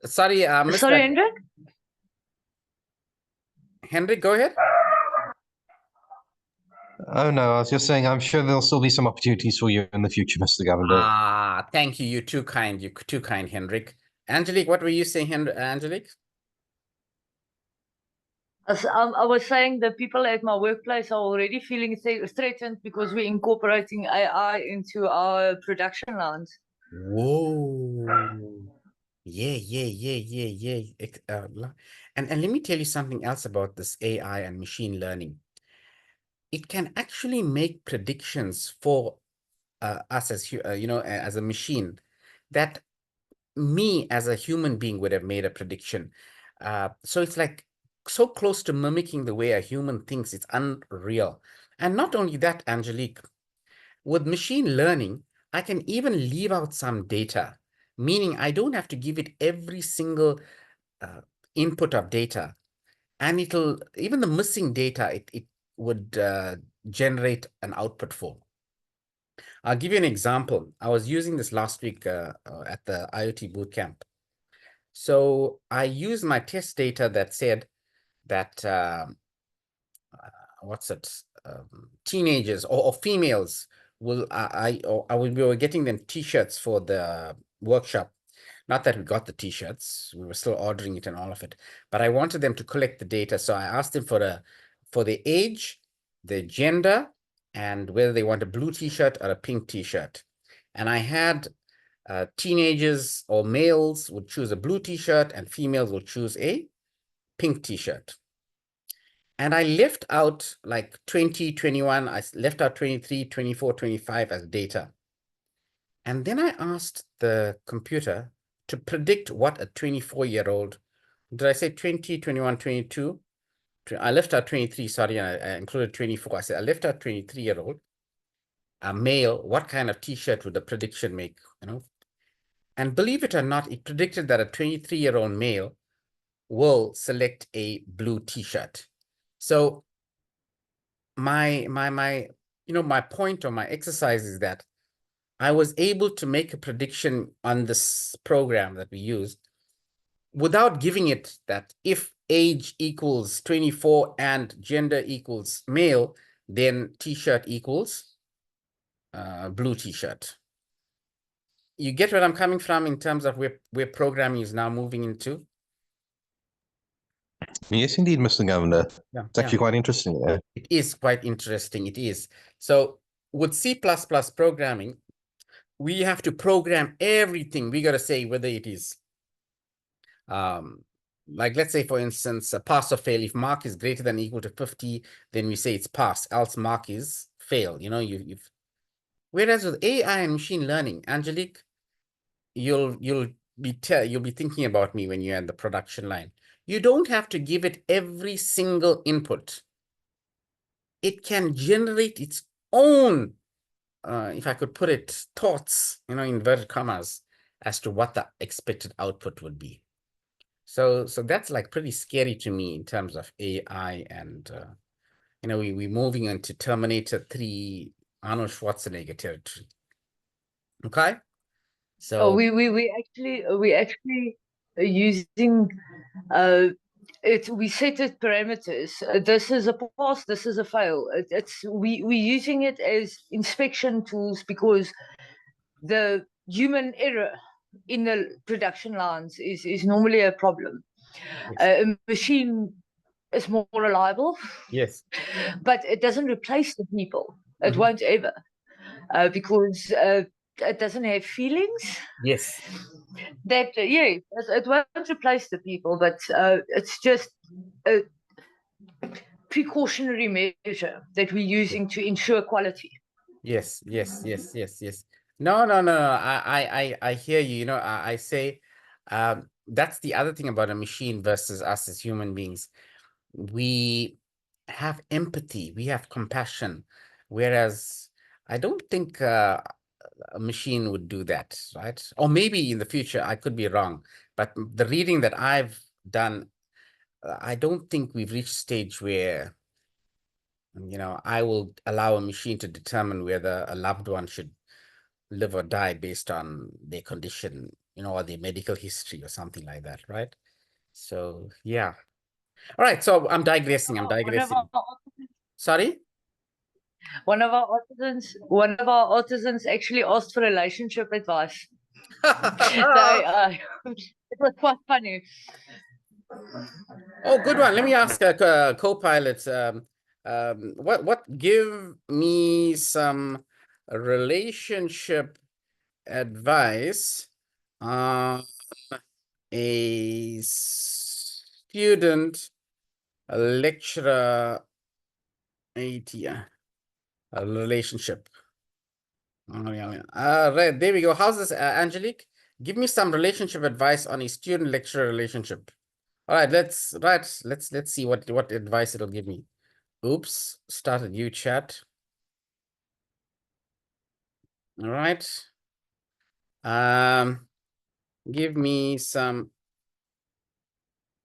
Sorry, I missed Sorry, that. Hendrik? Hendrik, go ahead. Oh no, I was just saying I'm sure there'll still be some opportunities for you in the future, Mr. Governor. Ah, thank you. You're too kind. You're too kind, Hendrik. Angelique, what were you saying, Angelique? I was saying the people at my workplace are already feeling threatened because we're incorporating AI into our production lines. Whoa. Yeah. And let me tell you something else about this AI and machine learning. It can actually make predictions for us as as a machine that me as a human being would have made a prediction. So it's like so close to mimicking the way a human thinks. It's unreal. And not only that, Angelique, with machine learning, I can even leave out some data, meaning I don't have to give it every single input of data. And even the missing data, it would generate an output for. I'll give you an example. I was using this last week at the IoT bootcamp. So I used my test data that said that, teenagers or females we were getting them t-shirts for the workshop. Not that we got the t-shirts, we were still ordering it and all of it, but I wanted them to collect the data. So I asked them for the age, the gender, and whether they want a blue t-shirt or a pink t-shirt. And I had teenagers or males would choose a blue t-shirt and females would choose a pink t-shirt. And I left out like 20, 21, I left out 23, 24, 25 as data. And then I asked the computer to predict what a 24-year-old, did I say 20, 21, 22? I left out 23, sorry, and I included 24. I said, I left out 23-year-old, a male, what kind of t-shirt would the prediction make, And believe it or not, it predicted that a 23-year-old male will select a blue t-shirt. So my point or my exercise is that I was able to make a prediction on this program that we used without giving it that if age equals 24 and gender equals male, then t-shirt equals blue t-shirt. You get where I'm coming from in terms of where programming is now moving into? Yes, indeed, Mr. Governor. Yeah, It's actually quite interesting. It is quite interesting. It is. So with C++ programming, we have to program everything. We got to say whether it is, like, let's say, for instance, a pass or fail. If mark is greater than or equal to 50, then we say it's pass, else mark is fail. Whereas with AI and machine learning, Angelique, you'll be thinking about me when you're at the production line. You don't have to give it every single input. It can generate its own, if I could put it, thoughts, inverted commas, as to what the expected output would be. So that's like pretty scary to me in terms of AI, and we're moving into Terminator 3, Arnold Schwarzenegger territory. Okay, so we actually are using we set it parameters. This is a pass, this is a fail. We're using it as inspection tools because the human error in the production lines is normally a problem. yes. A machine is more reliable, Yes, but it doesn't replace the people. It won't ever, because it doesn't have feelings. yes. That it won't replace the people, but it's just a precautionary measure that we're using to ensure quality. Yes, yes, yes, yes, yes. No, no, no, no. I hear you. You know, I say, that's the other thing about a machine versus us as human beings. We have empathy, we have compassion, whereas I don't think a machine would do that, right? Or maybe in the future, I could be wrong. But the reading that I've done, I don't think we've reached a stage where, you know, I will allow a machine to determine whether a loved one should live or die based on their condition, you know, or their medical history or something like that, right? So, yeah. All right, so I'm digressing. Sorry? One of our artisans actually asked for relationship advice. It was quite funny. Oh, good one. Let me ask a co-pilot. Give me some relationship advice on a student, a lecturer, a relationship. Oh, yeah. Right, there we go. How's this, Angelique? Give me some relationship advice on a student-lecturer relationship. All right, let's see what advice it'll give me. Oops, started new chat. All right. Give me some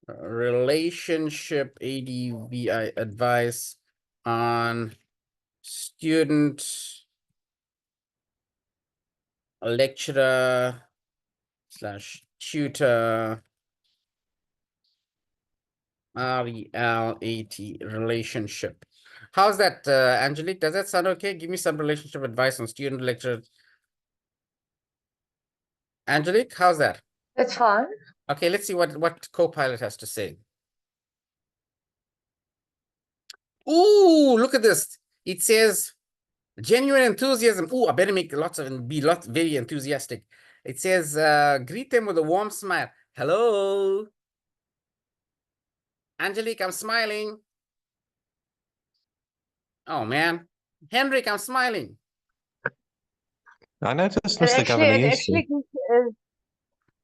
relationship ADVI advice on student, lecturer / tutor RELAT relationship. How's that, Angelique? Does that sound okay? Give me some relationship advice on student lecturer. Angelique, how's that? That's fine. Okay, let's see what Copilot has to say. Ooh, look at this. It says genuine enthusiasm. Ooh, I better make lots of and be very enthusiastic. It says greet them with a warm smile. Hello. Angelique, I'm smiling. Oh man. Henrik, I'm smiling. I noticed, It Mr. actually Governor. gives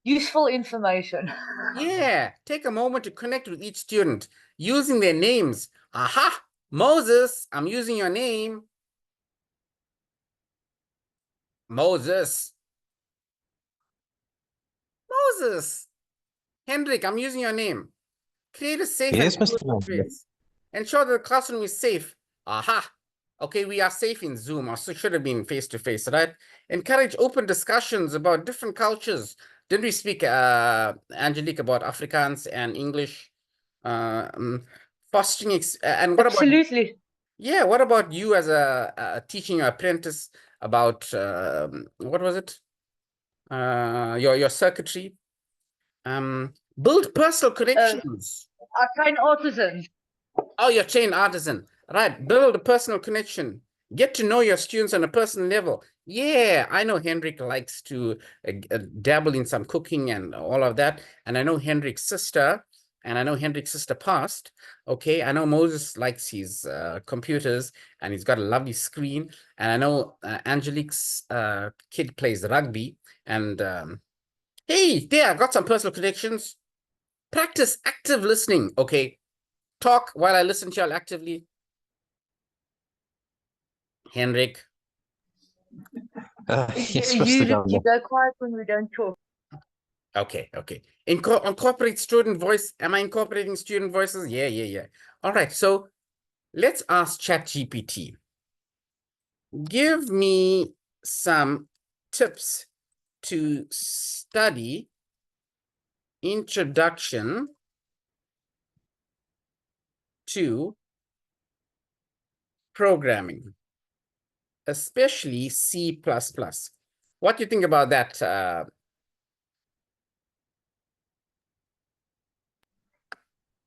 useful information. Yeah, take a moment to connect with each student using their names. Aha, Moses, I'm using your name. Moses. Moses. Hendrik, I'm using your name. Create a safe Yes, and Mr. inclusive Governor. space. Ensure that the classroom is safe. Aha. Okay, we are safe in Zoom, or so should have been face-to-face, right? Encourage open discussions about different cultures. Didn't we speak, Angelique, about Afrikaans and English? Fostering, and what about... Absolutely. Yeah, what about you as a teaching your apprentice about, what was it? Your circuitry? Build personal connections. I train artisans. Oh, you're trained artisan. Right. Build a personal connection. Get to know your students on a personal level. Yeah, I know Hendrik likes to dabble in some cooking and all of that. And I know Hendrik's sister, and I know Hendrik's sister passed. Okay, I know Moses likes his computers, and he's got a lovely screen. And I know Angelique's kid plays rugby. And hey, there, I got some personal connections. Practice active listening. Okay, talk while I listen to y'all actively. Henrik. Yes, You Mr. Governor. go quiet when we don't talk. Okay, okay. Incorporate student voice. Am I incorporating student voices? Yeah. All right, so let's ask ChatGPT. Give me some tips to study introduction to programming, especially C++. What do you think about that?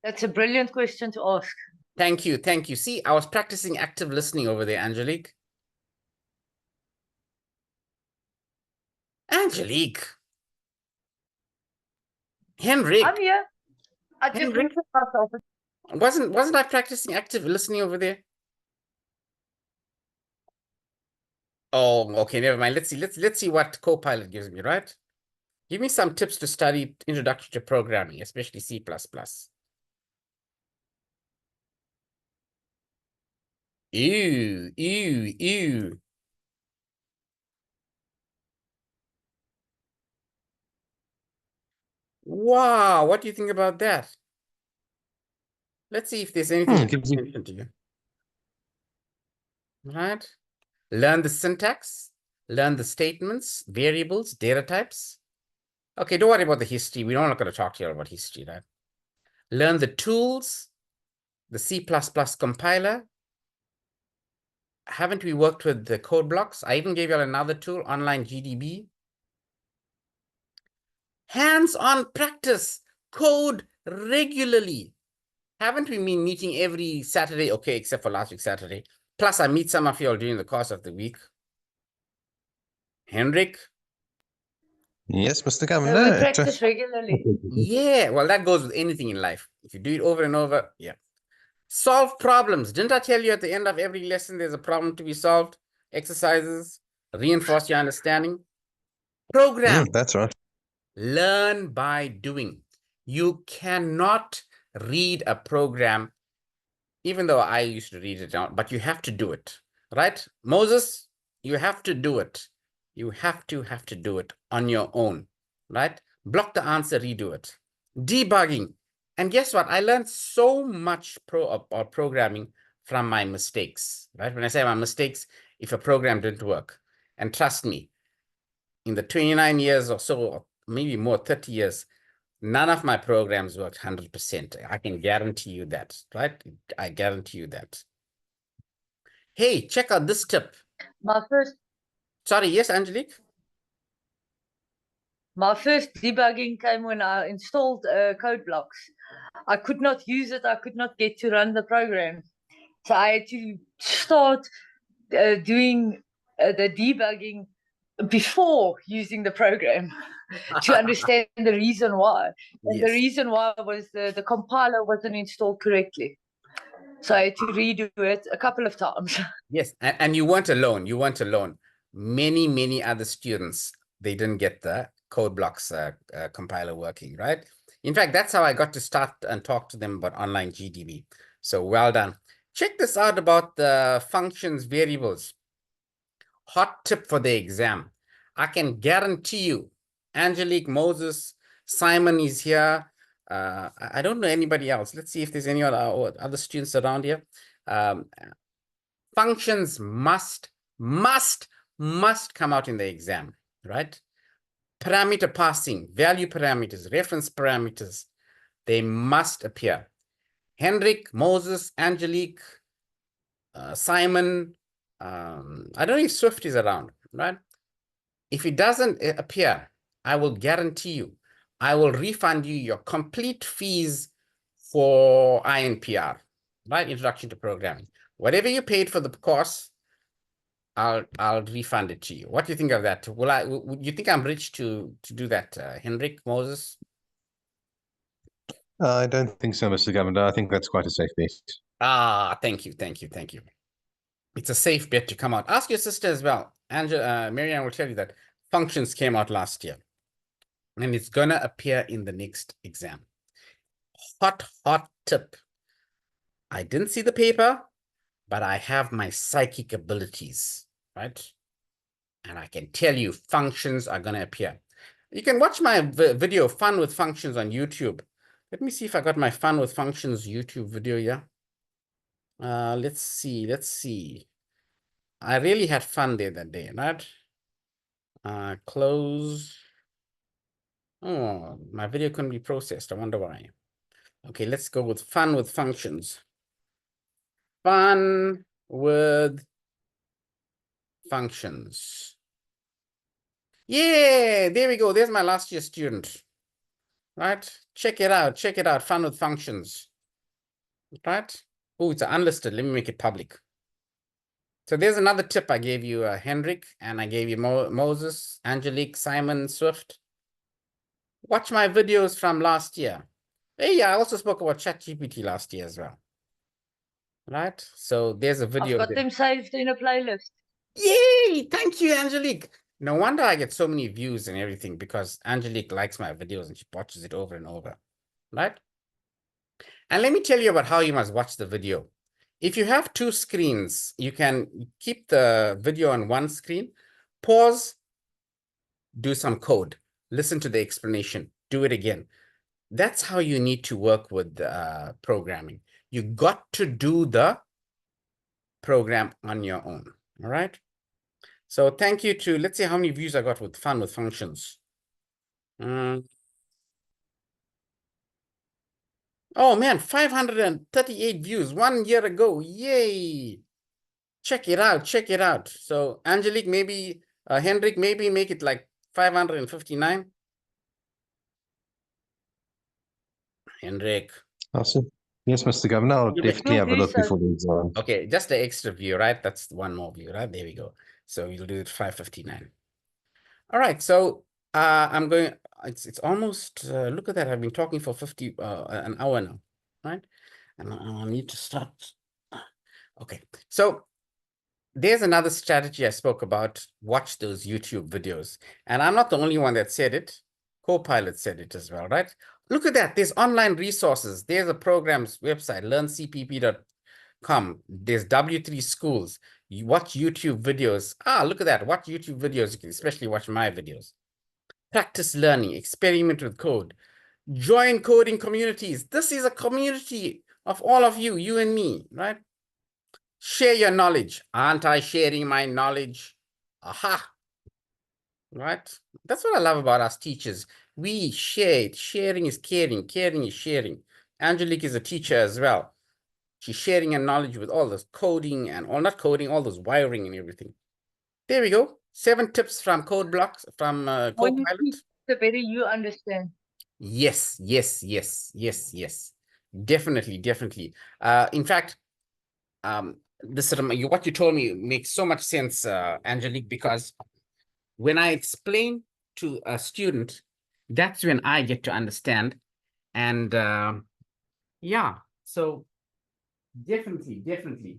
That's a brilliant question to ask. Thank you. See, I was practicing active listening over there, Angelique. Henrik. I'm here. I just Henrik. muted myself. Wasn't I practicing active listening over there? Oh, okay, never mind. Let's see what Copilot gives me, right? Give me some tips to study introduction to programming, especially C++. Ew, ew, ew. Wow, what do you think about that? Let's see if there's anything that gives you- attention to you. Right? Learn the syntax, learn the statements, variables, data types. Okay, don't worry about the history. We're not going to talk to you about history, right? Learn the tools, the C++ compiler. Haven't we worked with the code blocks? I even gave you another tool, online GDB. Hands-on practice, code regularly. Haven't we been meeting every Saturday? Okay, except for last week, Saturday. Plus, I meet some of you all during the course of the week. Hendrik? Yes, Mr. So Governor. we practice regularly. Yeah, well, that goes with anything in life. If you do it over and over, yeah. Solve problems. Didn't I tell you at the end of every lesson there's a problem to be solved? Exercises, reinforce your understanding. Program. That's right. Learn by doing. You cannot read a program, even though I used to read it out, but you have to do it, right? Moses, you have to do it. You have to do it on your own, right? Block the answer, redo it. Debugging. And guess what? I learned so much about programming from my mistakes, right? When I say my mistakes, if a program didn't work. And trust me, in the 29 years or so, or maybe more, 30 years, none of my programs worked 100%. I can guarantee you that, right? I guarantee you that. Hey, check out this tip. Sorry, yes, Angelique? My first debugging came when I installed code blocks. I could not use it. I could not get to run the program. So I had to start doing the debugging before using the program to understand the reason why. And the reason why was the compiler wasn't installed correctly. So I had to redo it a couple of times. Yes, and you weren't alone. You weren't alone. Many other students, they didn't get the code blocks compiler working, right? In fact, that's how I got to start and talk to them about online GDB. So well done. Check this out about the functions variables. Hot tip for the exam. I can guarantee you, Angelique, Moses, Simon is here. I don't know anybody else. Let's see if there's any other students around here. Functions must come out in the exam, right? Parameter passing, value parameters, reference parameters, they must appear. Hendrik, Moses, Angelique, Simon, I don't know if Swift is around, right? If it doesn't appear, I will guarantee you, I will refund you your complete fees for INPR, right? Introduction to Programming. Whatever you paid for the course, I'll refund it to you. What do you think of that? Would you think I'm rich to do that, Hendrik, Moses? I don't think so, Mr. Governor. I think that's quite a safe bet. Ah, thank you. It's a safe bet to come out. Ask your sister as well. Marianne will tell you that functions came out last year. And it's gonna appear in the next exam. Hot tip. I didn't see the paper, but I have my psychic abilities, right? And I can tell you functions are gonna appear. You can watch my video, Fun with Functions, on YouTube. Let me see if I got my Fun with Functions YouTube video here. Let's see. I really had fun there that day, right? Close. Oh, my video couldn't be processed. I wonder why. Okay, let's go with Fun with Functions. Fun with Functions. Yeah, there we go. There's my last year student. Right? Check it out. Fun with Functions. Right? Oh, it's unlisted. Let me make it public. So there's another tip I gave you, Hendrik, and I gave you Moses, Angelique, Simon, Swift. Watch my videos from last year. Hey, I also spoke about ChatGPT last year as well. Right? So there's a video. I've got them saved in a playlist. Yay! Thank you, Angelique. No wonder I get so many views and everything, because Angelique likes my videos and she watches it over and over, right? And let me tell you about how you must watch the video. If you have two screens, you can keep the video on one screen, pause, do some code, listen to the explanation, do it again. That's how you need to work with programming. You got to do the program on your own, all right? So thank you to, let's see how many views I got with fun with functions. Oh man, 538 views 1 year ago. Yay. Check it out. Check it out. So Angelique, maybe, Hendrik, maybe make it like 559. Hendrik. Awesome. Yes, Mr. Governor, I'll You definitely will have a do look so. before the exam. Okay, just the extra view, right? That's one more view, right? There we go. So you'll do it 559. All right, so I'm going, it's almost, look at that. I've been talking for an hour now, right? And I need to start. Okay, so there's another strategy I spoke about. Watch those YouTube videos. And I'm not the only one that said it. Copilot said it as well, right? Look at that. There's online resources. There's a program's website, learncpp.com. There's W3 schools. You watch YouTube videos. Look at that. Watch YouTube videos. You can especially watch my videos. Practice learning. Experiment with code. Join coding communities. This is a community of all of you, you and me, right? Share your knowledge. Aren't I sharing my knowledge? Aha. Right? That's what I love about us teachers. We share it. Sharing is caring. Caring is sharing. Angelique is a teacher as well. She's sharing her knowledge with all this coding and all, not coding, all this wiring and everything. There we go. 7 tips from code blocks from When you Copilot. teach, the better you understand. Yes, yes, yes, yes, yes. Definitely, definitely. In fact, this what you told me makes so much sense, Angelique, because when I explain to a student, that's when I get to understand. And yeah, so definitely, definitely.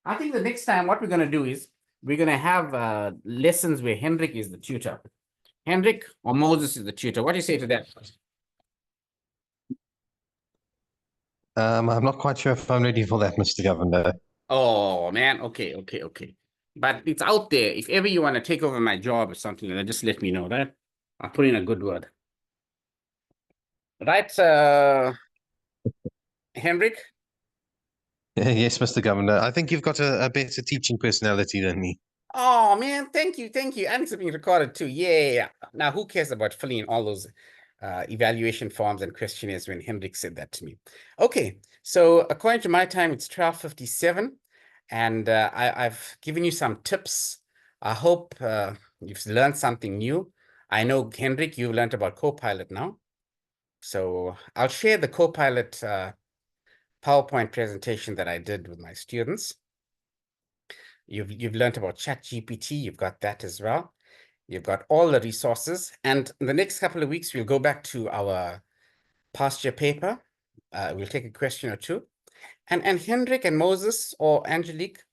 I think the next time what we're going to do is we're going to have lessons where Hendrik is the tutor. Hendrik or Moses is the tutor. What do you say to that? I'm not quite sure if I'm ready for that, Mr. Governor. Oh man, okay, okay, okay. But it's out there. If ever you want to take over my job or something, then just let me know, right? I'll put in a good word. Right, Hendrik? Yes, Mr. Governor. I think you've got a better teaching personality than me. Oh man, thank you, thank you. And it's being recorded too. Yeah. Now, who cares about filling in all those evaluation forms and questionnaires when Hendrik said that to me? Okay, so according to my time, it's 12:57, and I've given you some tips. I hope you've learned something new. I know, Hendrik, you've learned about Copilot now. So I'll share the Copilot PowerPoint presentation that I did with my students. You've learned about ChatGPT. You've got that as well. You've got all the resources. And in the next couple of weeks, we'll go back to our past year paper. We'll take a question or two. And Hendrik and Moses or Angelique,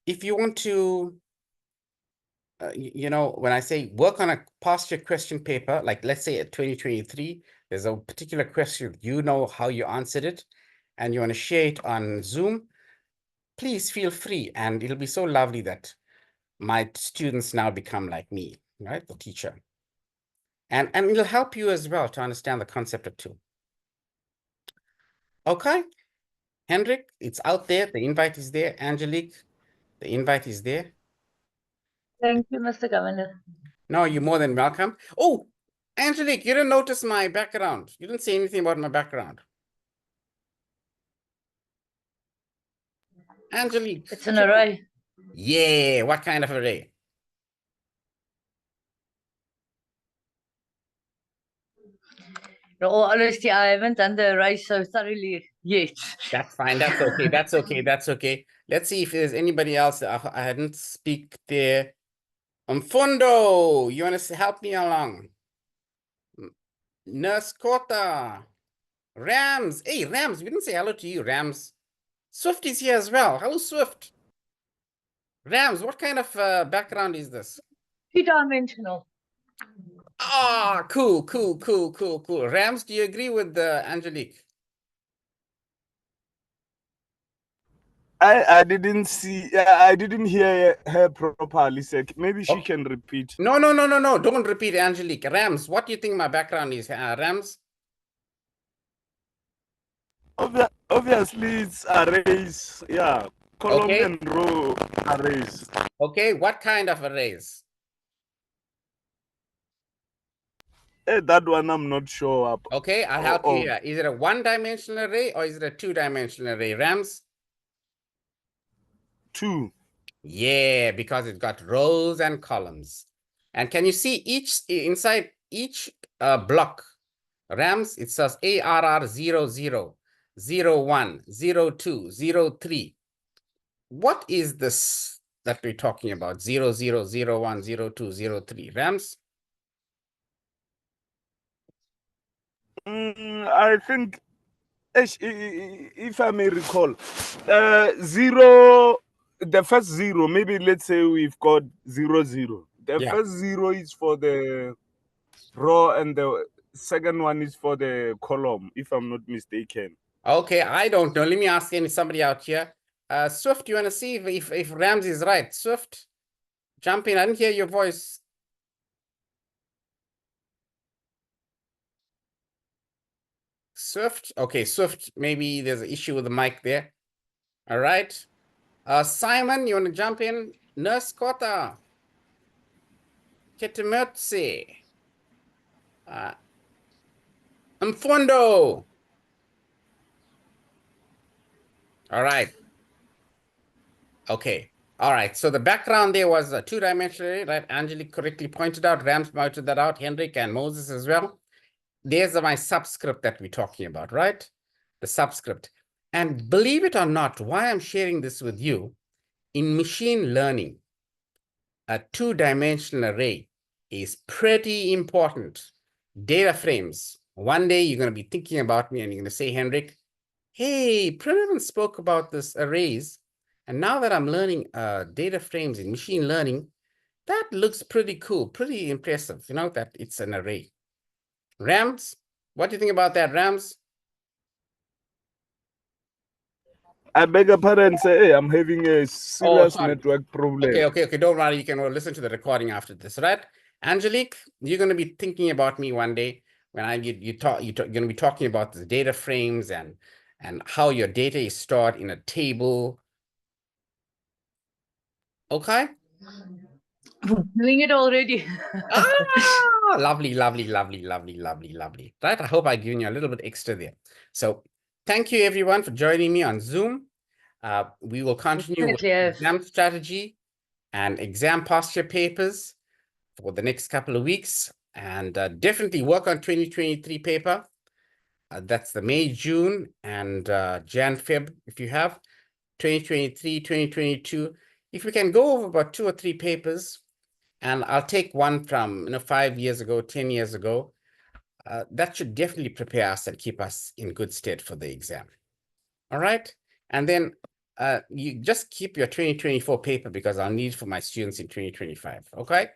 if you want to, you know, when I say work on a past year question paper, like let's say at 2023, there's a particular question, you know how you answered it, and you want to share it on Zoom, please feel free. And it'll be so lovely that my students now become like me, right? The teacher. And it'll help you as well to understand the concept of two. Okay, Hendrik, it's out there. The invite is there. Angelique, the invite is there. Thank you, Mr. Governor. No, you're more than welcome. Oh, Angelique, you didn't notice my background. You didn't say anything about my background. Angelique. It's an array. Yeah, what kind of array? In all honesty, I haven't done the array so thoroughly yet. That's fine. That's okay. That's okay. That's okay. Let's see if there's anybody else that I hadn't speak there. Mfundo, you want to help me along? Nurse Kota. Rams. Hey, Rams, we didn't say hello to you, Rams. Swift is here as well. Hello, Swift. Rams, what kind of background is this? 2-dimensional. Ah, cool. Rams, do you agree with Angelique? I didn't see. I didn't hear her properly. So maybe she can repeat. No. Don't repeat, Angelique. Rams, what do you think my background is? Rams? Obviously, it's arrays. Yeah, column Okay. and row arrays. Okay, what kind of arrays? That one I'm not sure. Okay, I'll help you here. Is it a one-dimensional array or is it a two-dimensional array? Rams? 2. Yeah, because it's got rows and columns. And can you see inside each block? Rams, it says ARR 00, 01, 02, 03. What is this that we're talking about? 00, 01, 02, 03. Rams? I think, if I may recall, 0. The first 0, maybe let's say we've got 00. The first 0 is for the row, and the second one is for the column, if I'm not mistaken. Okay, I don't know. Let me ask somebody out here. Swift, you want to see if Rams is right? Swift, jump in. I didn't hear your voice. Swift. Okay, Swift, maybe there's an issue with the mic there. All right. Simon, you want to jump in? Nurse Kota. Ketemutsi. Mfundo. All right. Okay. All right. So the background there was a two-dimensional, right? Angelique correctly pointed out. Rams pointed that out. Henrik and Moses as well. There's my subscript that we're talking about, right? The subscript. And believe it or not, why I'm sharing this with you, in machine learning, a two-dimensional array is pretty important. Data frames. One day you're going to be thinking about me and you're going to say, Henrik, hey, Prinavin spoke about this arrays. And now that I'm learning data frames in machine learning, that looks pretty cool, pretty impressive, you know, that it's an array. Rams, what do you think about that, Rams? I beg your pardon, say, hey, I'm having a serious network problem. Okay, don't worry. You can listen to the recording after this, right? Angelique, you're going to be thinking about me one day when you're going to be talking about the data frames and how your data is stored in a table. Okay? I'm doing it already. Lovely. Right? I hope I've given you a little bit extra there. So thank you, everyone, for joining me on Zoom. We will continue with exam strategy and exam posture papers for the next couple of weeks, and definitely work on 2023 paper. That's the May, June, and Jan, Feb, if you have 2023, 2022. If we can go over about 2 or 3 papers, and I'll take one from 5 years ago, 10 years ago, that should definitely prepare us and keep us in good stead for the exam. All right? And then you just keep your 2024 paper because I'll need it for my students in 2025. Okay?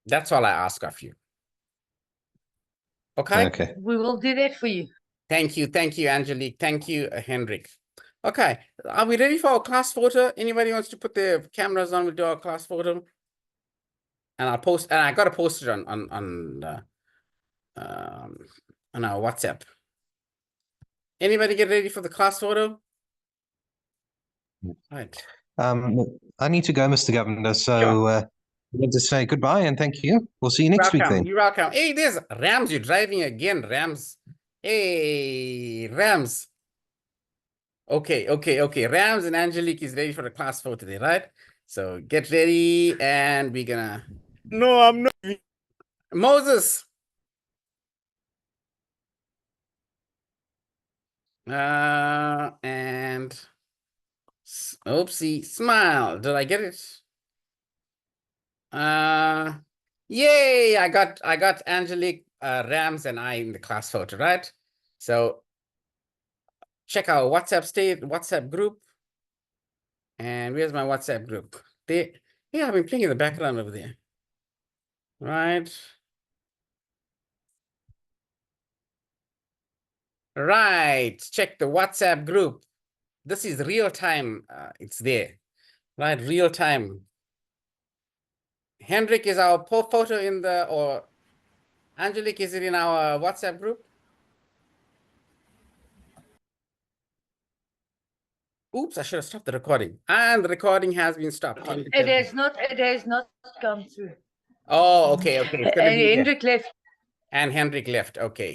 That's all I ask of you. Okay? Okay. We will do that for you. Thank you, Angelique. Thank you, Henrik. Okay, are we ready for our class photo? Anybody wants to put their cameras on? We'll do our class photo. And I'll post, and I got to post it on our WhatsApp. Anybody get ready for the class photo? Right. I need to go, Mr. Governor, so I want to say goodbye and thank you. We'll see you next week then. You're welcome. Hey, there's Rams. You're driving again, Rams. Hey, Rams. Okay. Rams and Angelique is ready for the class photo today, right? So get ready, and we're gonna. No, I'm not. Moses. And oopsie, smile. Did I get it? Yay! I got Angelique, Rams, and I in the class photo, right? So check our WhatsApp group. And where's my WhatsApp group? Yeah, I've been playing in the background over there. Right. Right. Check the WhatsApp group. This is real time. It's there. Right. Real time. Hendrik is our photo in the, or Angelique, is it in our WhatsApp group? Oops, I should have stopped the recording. And the recording has been stopped. It has not come through. Oh, okay. It's gonna And be there. Hendrik left. And Hendrik left. Okay.